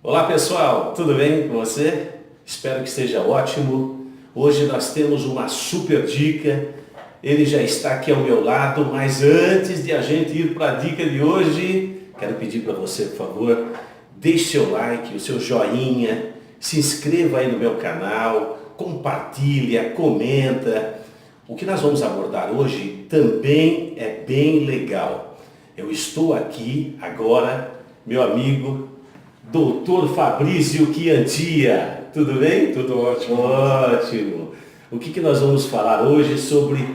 Olá pessoal, tudo bem com você? Espero que esteja ótimo. Hoje nós temos uma super dica. Ele já está aqui ao meu lado, mas antes de a gente ir para a dica de hoje, quero pedir para você, por favor, deixe seu like, o seu joinha, se inscreva aí no meu canal, compartilha, comenta. O que nós vamos abordar hoje também é bem legal. Eu estou aqui agora, meu amigo Doutor Fabrício Chiantia, tudo bem? Tudo ótimo. Ótimo. O que nós vamos falar hoje sobre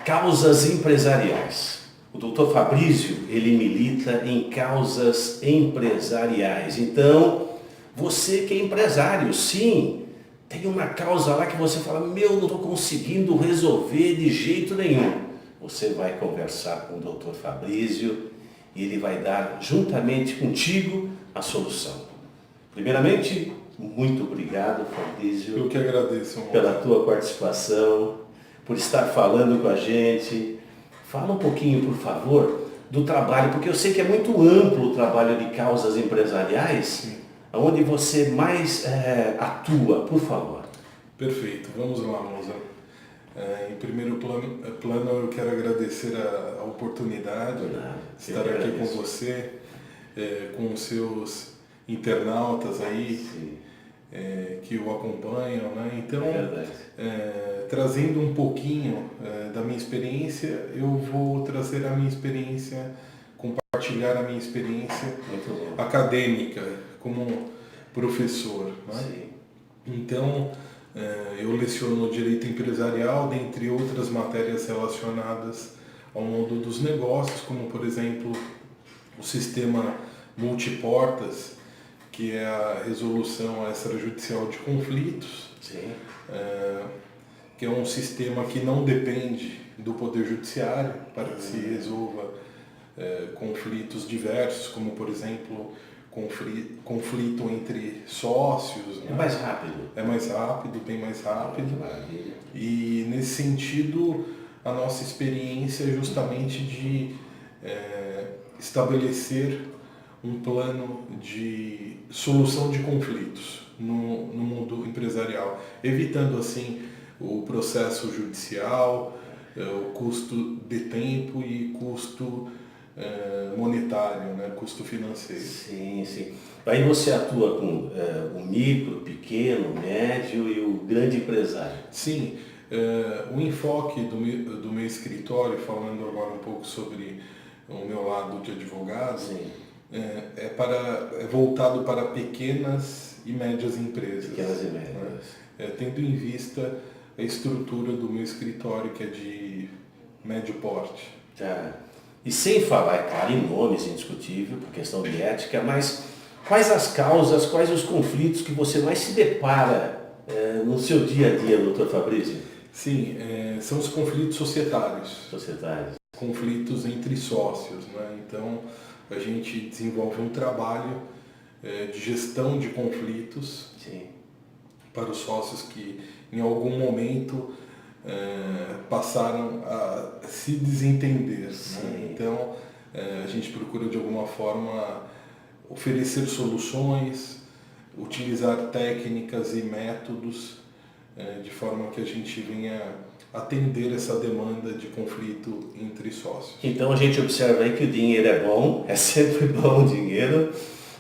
causas empresariais. O doutor Fabrício, ele milita em causas empresariais. Então, você que é empresário, sim, tem uma causa lá que você fala, meu, não estou conseguindo resolver de jeito nenhum. Você vai conversar com o doutor Fabrício e ele vai dar, juntamente contigo, a solução. Primeiramente, muito obrigado, Fabrício. Eu que agradeço, amor. Pela tua participação, por estar falando com a gente. Fala um pouquinho, por favor, do trabalho, porque eu sei que é muito amplo o trabalho de causas empresariais, Sim. onde você mais atua, por favor. Perfeito, vamos lá, Moza. Em primeiro plano, eu quero agradecer a oportunidade de estar aqui com você, com os seus internautas aí, que o acompanham, né? Então, trazendo um pouquinho da minha experiência, eu vou trazer a minha experiência, compartilhar a minha experiência acadêmica como professor, né? Então, eu leciono Direito Empresarial, dentre outras matérias relacionadas ao mundo dos negócios, como, por exemplo, o sistema multiportas, que é a resolução extrajudicial de conflitos, que é um sistema que não depende do Poder Judiciário para que se resolva conflitos diversos, como, por exemplo, conflito entre sócios. É mais rápido. É mais rápido, bem mais rápido. E nesse sentido, a nossa experiência é justamente de estabelecer um plano de solução de conflitos no mundo empresarial, evitando assim o processo judicial, o custo de tempo e custo monetário, né? Custo financeiro. Sim, sim. Aí você atua com o micro, pequeno, médio e o grande empresário. Sim, o enfoque do meu escritório, falando agora um pouco sobre o meu lado de advogado, é voltado para pequenas e médias empresas. Pequenas e médias. Tendo em vista a estrutura do meu escritório, que é de médio porte. Tá. E sem falar, é claro, em nomes, indiscutível, por questão de ética, mas quais as causas, quais os conflitos que você mais se depara no seu dia a dia, doutor Fabrício? Sim, são os conflitos societários. Societários. Conflitos entre sócios, né? Então, a gente desenvolve um trabalho de gestão de conflitos para os sócios que, em algum momento, passaram a se desentender. Né? Então, a gente procura, de alguma forma, oferecer soluções, utilizar técnicas e métodos de forma que a gente venha atender essa demanda de conflito entre sócios. Então a gente observa aí que o dinheiro é bom, é sempre bom o dinheiro,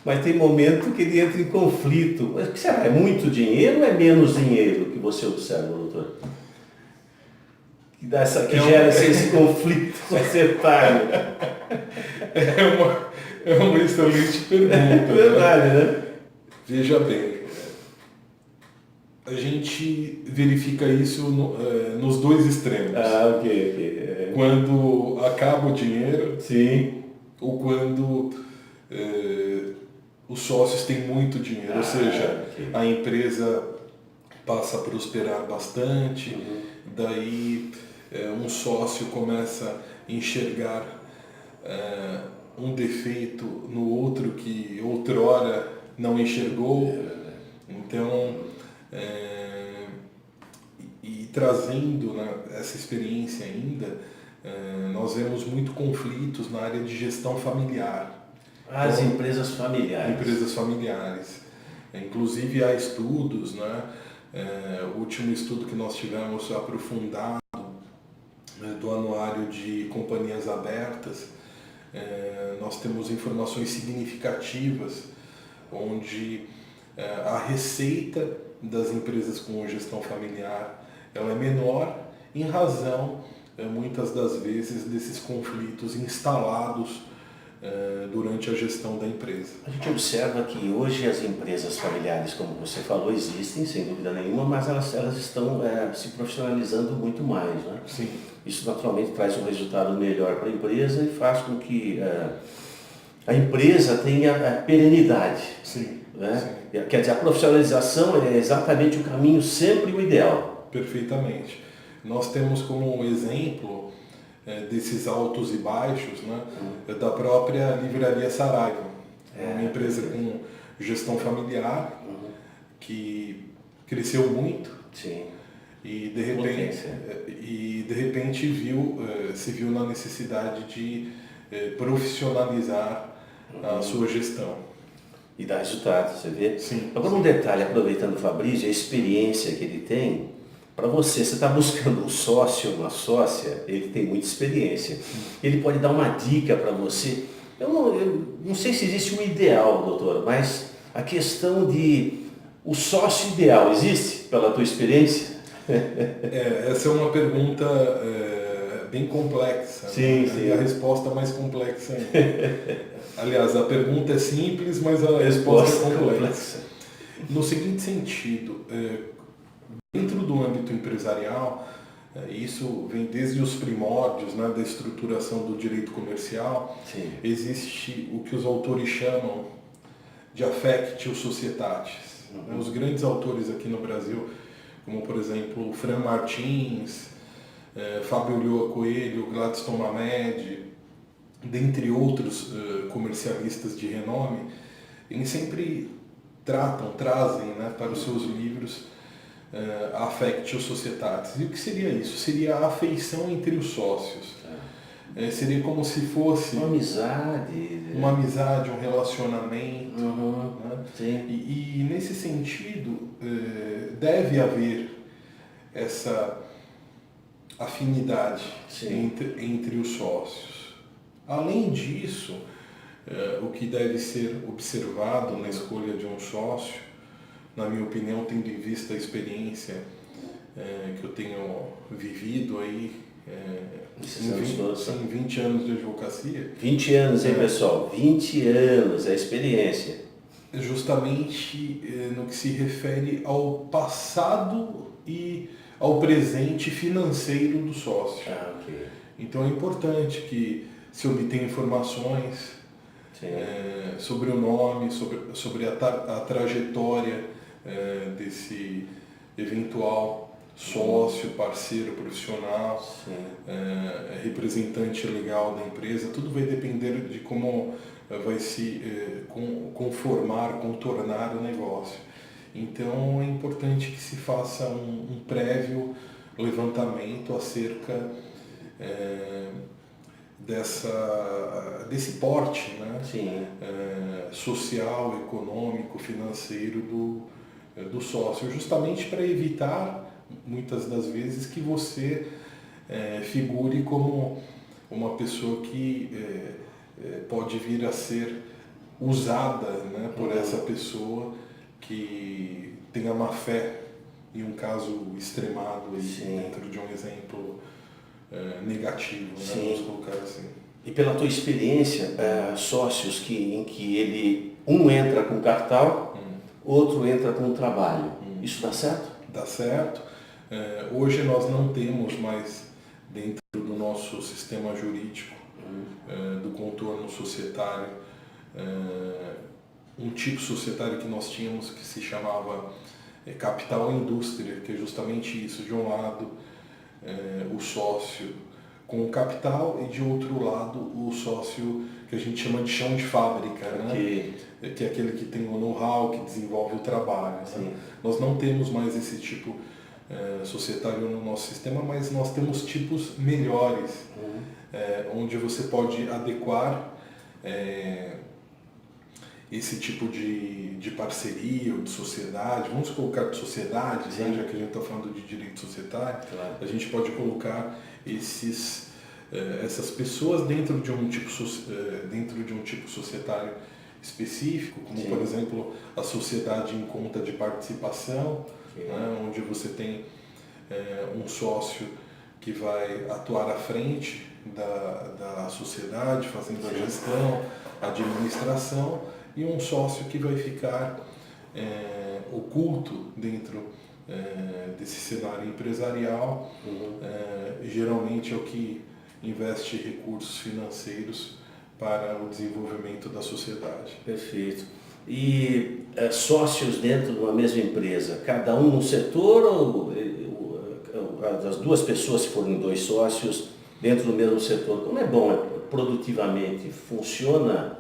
mas tem momento que ele entra em conflito. Mas o que será? É muito dinheiro ou é menos dinheiro que você observa, doutor? Que gera esse conflito societário. É uma excelente pergunta. É verdade, né? Veja bem, a gente verifica isso nos dois extremos. Ok. Quando acaba o dinheiro, ou quando os sócios têm muito dinheiro, ou seja, a empresa passa a prosperar bastante, daí um sócio começa a enxergar um defeito no outro que outrora não enxergou. Então, e trazendo, né, essa experiência ainda, nós vemos muito conflitos na área de gestão familiar. As empresas familiares. Empresas familiares. Inclusive há estudos, né? O último estudo que nós tivemos aprofundado, né, do anuário de companhias abertas, nós temos informações significativas onde a receita das empresas com gestão familiar ela é menor em razão, muitas das vezes, desses conflitos instalados durante a gestão da empresa. A gente observa que hoje as empresas familiares, como você falou, existem, sem dúvida nenhuma, mas elas estão se profissionalizando muito mais, né? Sim. Isso naturalmente traz um resultado melhor para a empresa e faz com que a empresa tenha perenidade. Sim. Né? Sim. Quer dizer, a profissionalização é exatamente o caminho, sempre o ideal. Perfeitamente. Nós temos como exemplo desses altos e baixos, né, da própria Livraria Saraiva, uma empresa com gestão familiar que cresceu muito. Sim. E de repente se viu na necessidade de profissionalizar a sua gestão. E dá resultado, você vê? Sim. Agora um detalhe, aproveitando o Fabrício, a experiência que ele tem, para você está buscando um sócio, uma sócia, ele tem muita experiência. Ele pode dar uma dica para você. Eu não sei se existe um ideal, doutor, mas a questão de o sócio ideal existe pela tua experiência? Essa é uma pergunta bem complexa. Sim, né? sim. E a resposta mais complexa ainda. Aliás, a pergunta é simples, mas a resposta é complexa. No seguinte sentido, dentro do âmbito empresarial, isso vem desde os primórdios, né, da estruturação do direito comercial. Sim. Existe o que os autores chamam de affectio societatis. Os grandes autores aqui no Brasil, como por exemplo Fran Martins, Fábio Ulloa Coelho, Gladstone Mamed, dentre outros comercialistas de renome, eles sempre trazem, né, para os seus livros a affectio societatis. E o que seria isso? Seria a afeição entre os sócios. Seria como se fosse uma amizade, um relacionamento. Né? Sim. E nesse sentido deve haver essa afinidade entre os sócios. Além disso, o que deve ser observado na escolha de um sócio, na minha opinião, tendo em vista a experiência que eu tenho vivido aí em 20 anos de advocacia. 20 anos, hein, pessoal? 20 anos, é experiência. Justamente no que se refere ao passado e ao presente financeiro do sócio. Okay. Então é importante que se obtenha informações sobre o nome, sobre a trajetória desse eventual sócio, parceiro profissional, representante legal da empresa. Tudo vai depender de como vai se contornar o negócio. Então é importante que se faça um prévio levantamento acerca desse porte, né? Social, econômico, financeiro do sócio, justamente para evitar, muitas das vezes, que você figure como uma pessoa que pode vir a ser usada, né, por essa pessoa que tem a má fé, em um caso extremado aí, dentro de um exemplo negativo, né, vamos colocar assim. E pela tua experiência, sócios em que um entra com capital, outro entra com trabalho, isso dá certo? Dá certo. Hoje nós não temos mais, dentro do nosso sistema jurídico, do contorno societário, um tipo societário que nós tínhamos que se chamava capital indústria, que é justamente isso: de um lado o sócio com o capital e de outro lado o sócio que a gente chama de chão de fábrica, né? Que é aquele que tem o know-how, que desenvolve o trabalho. Né? Nós não temos mais esse tipo societário no nosso sistema, mas nós temos tipos melhores, onde você pode adequar esse tipo de parceria ou de sociedade, vamos colocar de sociedade, né, já que a gente está falando de direito societário, Claro. a gente pode colocar essas pessoas dentro de um tipo societário específico, como por exemplo a sociedade em conta de participação, né, onde você tem um sócio que vai atuar à frente da sociedade, fazendo a gestão, a administração, e um sócio que vai ficar oculto dentro desse cenário empresarial. Geralmente é o que investe recursos financeiros para o desenvolvimento da sociedade. Perfeito. E sócios dentro de uma mesma empresa, cada um no setor ou as duas pessoas, se forem dois sócios, dentro do mesmo setor? Como é bom produtivamente? Funciona?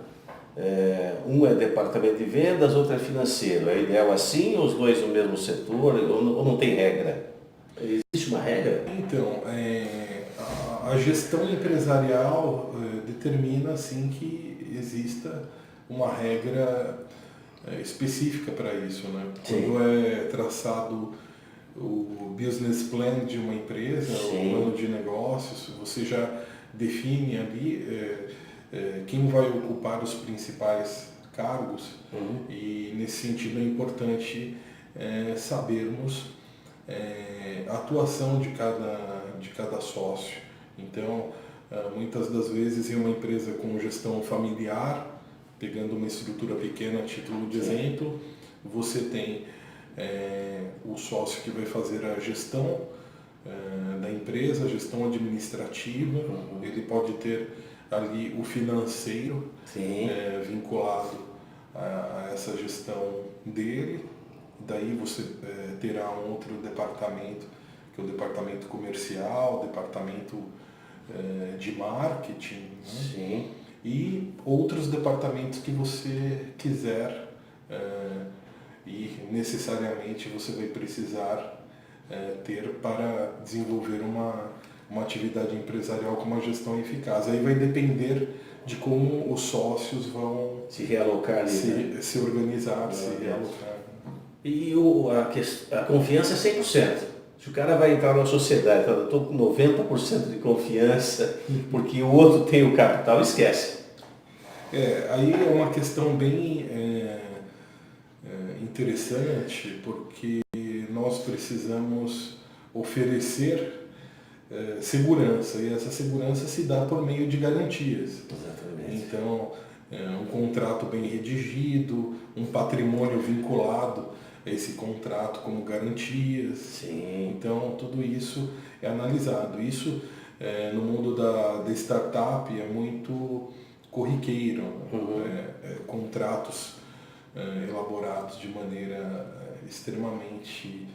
Um é departamento de vendas, outro é financeiro. É ideal assim, ou os dois no mesmo setor, ou não tem regra? Existe uma regra? Então, a gestão empresarial determina assim que exista uma regra específica para isso, né? Quando é traçado o business plan de uma empresa, o plano de negócios, você já define ali quem vai ocupar os principais cargos, e nesse sentido é importante sabermos a atuação de cada sócio. Então, muitas das vezes em uma empresa com gestão familiar, pegando uma estrutura pequena a título de exemplo, você tem o sócio que vai fazer a gestão da empresa, a gestão administrativa, ele pode ter ali o financeiro vinculado a essa gestão dele. Daí você terá um outro departamento, que é o departamento comercial, departamento de marketing, né? E outros departamentos que você quiser, e necessariamente você vai precisar ter para desenvolver uma atividade empresarial com uma gestão eficaz. Aí vai depender de como os sócios vão se realocar ali, se organizar, se realocar. E a confiança é 100%. Se o cara vai entrar numa sociedade, eu estou com 90% de confiança, porque o outro tem o capital, esquece. Aí é uma questão bem interessante, porque nós precisamos oferecer segurança, e essa segurança se dá por meio de garantias. Exatamente. Então, um contrato bem redigido, um patrimônio vinculado a esse contrato como garantias. Então, tudo isso é analisado. Isso, no mundo da startup, é muito corriqueiro. Contratos elaborados de maneira extremamente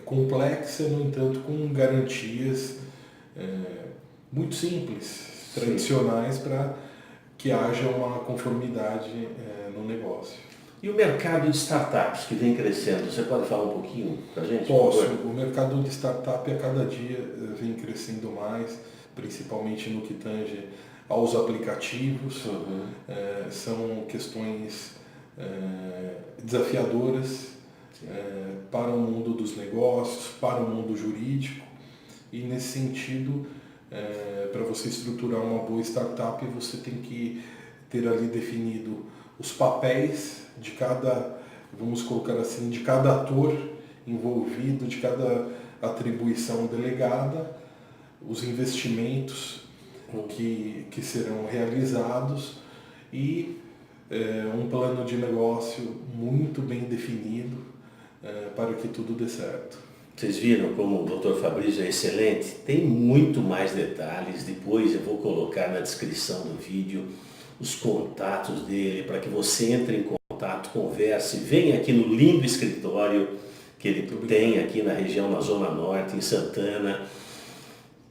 complexa, no entanto, com garantias muito simples, tradicionais, para que haja uma conformidade no negócio. E o mercado de startups que vem crescendo, você pode falar um pouquinho para a gente? Posso. O mercado de startup a cada dia vem crescendo mais, principalmente no que tange aos aplicativos. São questões desafiadoras para o mundo dos negócios, para o mundo jurídico, e nesse sentido, para você estruturar uma boa startup, você tem que ter ali definido os papéis de cada, vamos colocar assim, de cada ator envolvido, de cada atribuição delegada, os investimentos que serão realizados e um plano de negócio muito bem definido para que tudo dê certo. Vocês viram como o Dr. Fabrício é excelente? Tem muito mais detalhes, depois eu vou colocar na descrição do vídeo os contatos dele, para que você entre em contato, converse, venha aqui no lindo escritório que ele tem aqui na região, na Zona Norte, em Santana.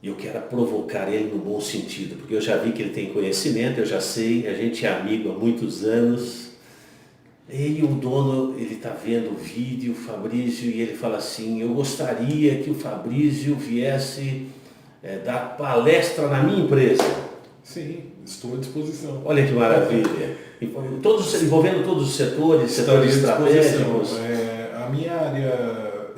E eu quero provocar ele no bom sentido, porque eu já vi que ele tem conhecimento, eu já sei, a gente é amigo há muitos anos. E o dono, ele está vendo o vídeo, o Fabrício, e ele fala assim: eu gostaria que o Fabrício viesse dar palestra na minha empresa. Sim, estou à disposição. Olha que maravilha. Envolvendo todos os setores estratégicos. A minha área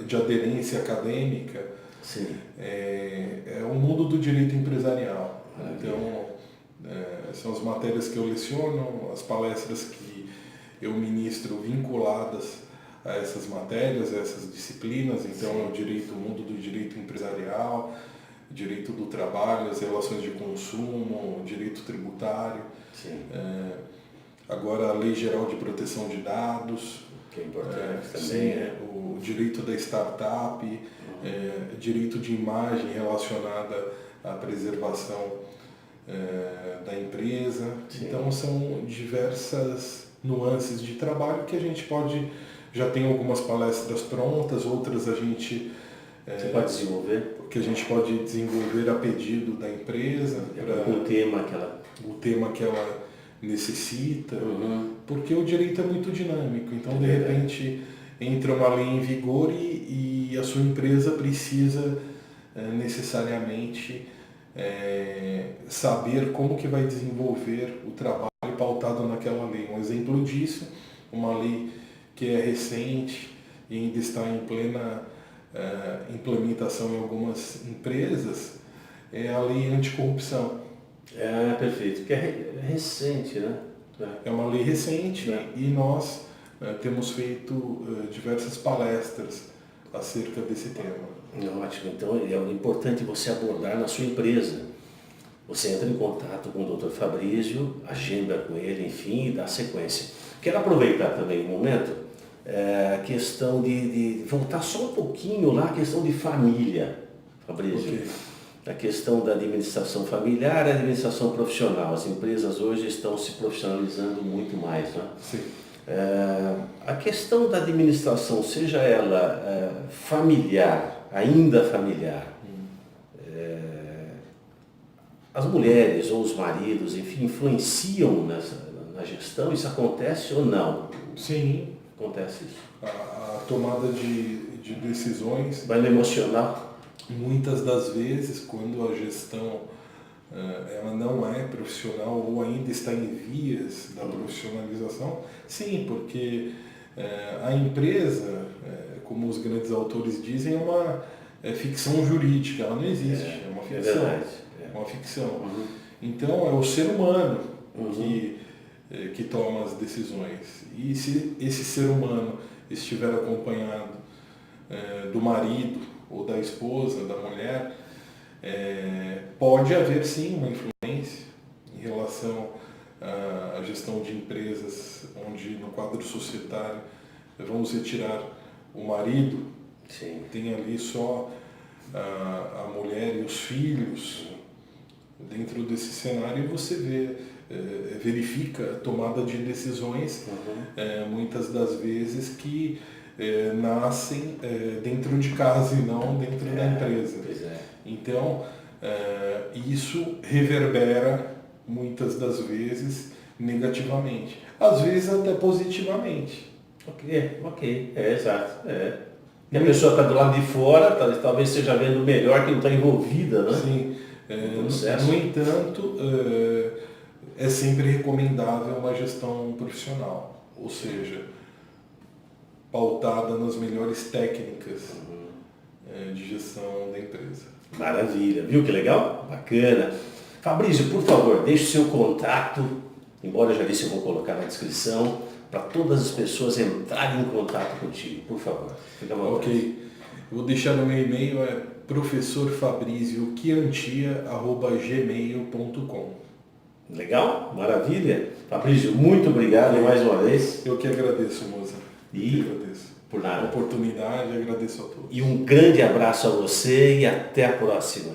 de aderência acadêmica Sim. é o mundo do direito empresarial. Então, são as matérias que eu leciono, as palestras que eu ministro vinculadas a essas matérias, a essas disciplinas. Então, é o mundo do direito empresarial, direito do trabalho, as relações de consumo, direito tributário. Agora, a Lei Geral de Proteção de Dados. Que é importante também, o direito da startup, direito de imagem relacionada à preservação da empresa. Sim. Então, são diversas nuances de trabalho que a gente já tem algumas palestras prontas, outras a gente pode desenvolver. Que a gente pode desenvolver a pedido da empresa. O tema que ela necessita, porque o direito é muito dinâmico. Então, de repente, entra uma lei em vigor e a sua empresa precisa necessariamente saber como que vai desenvolver o trabalho pautado naquela lei. Um exemplo disso, uma lei que é recente e ainda está em plena implementação em algumas empresas, é a lei anticorrupção. Perfeito, porque é recente, né? É uma lei recente e nós temos feito diversas palestras acerca desse tema. Ótimo, então é importante você abordar na sua empresa. Você entra em contato com o Dr. Fabrício, agenda com ele, enfim, e dá sequência. Quero aproveitar também o momento, a questão de voltar só um pouquinho lá, a questão de família, Fabrício. Okay. A questão da administração familiar e a administração profissional. As empresas hoje estão se profissionalizando muito mais, né? Sim. A questão da administração, seja ela familiar, ainda familiar, as mulheres ou os maridos, enfim, influenciam na gestão? Isso acontece ou não? Sim. Acontece isso. A tomada de decisões... Vai no emocional? Muitas das vezes, quando a gestão ela não é profissional ou ainda está em vias da profissionalização, sim, porque a empresa, como os grandes autores dizem, é uma ficção jurídica, ela não existe, é uma ficção. É verdade. É uma ficção. Então, é o ser humano que toma as decisões. E se esse ser humano estiver acompanhado do marido, ou da esposa, da mulher, pode haver sim uma influência em relação à gestão de empresas, onde no quadro societário vamos retirar o marido, sim. Tem ali só a mulher e os filhos. Dentro desse cenário você verifica a tomada de decisões, muitas das vezes que nascem dentro de casa e não dentro da empresa. Então, isso reverbera muitas das vezes negativamente, às vezes até positivamente. Ok, exato. E a pessoa está do lado de fora, talvez esteja vendo melhor que não está envolvida, né? Sim. No entanto, é sempre recomendável uma gestão profissional, ou seja, pautada nas melhores técnicas de gestão da empresa. Maravilha, viu que legal? Bacana. Fabrício, por favor, deixe o seu contato, embora eu já disse, eu vou colocar na descrição, para todas as pessoas entrarem em contato contigo, por favor. Fica à vontade. Ok. Eu vou deixar no meu e-mail, professorfabrizio.gmail.com. Legal? Maravilha. Fabrício, muito obrigado mais uma vez. Eu que agradeço, moça. E agradeço. Por nada. A oportunidade, agradeço a todos. E um grande abraço a você e até a próxima.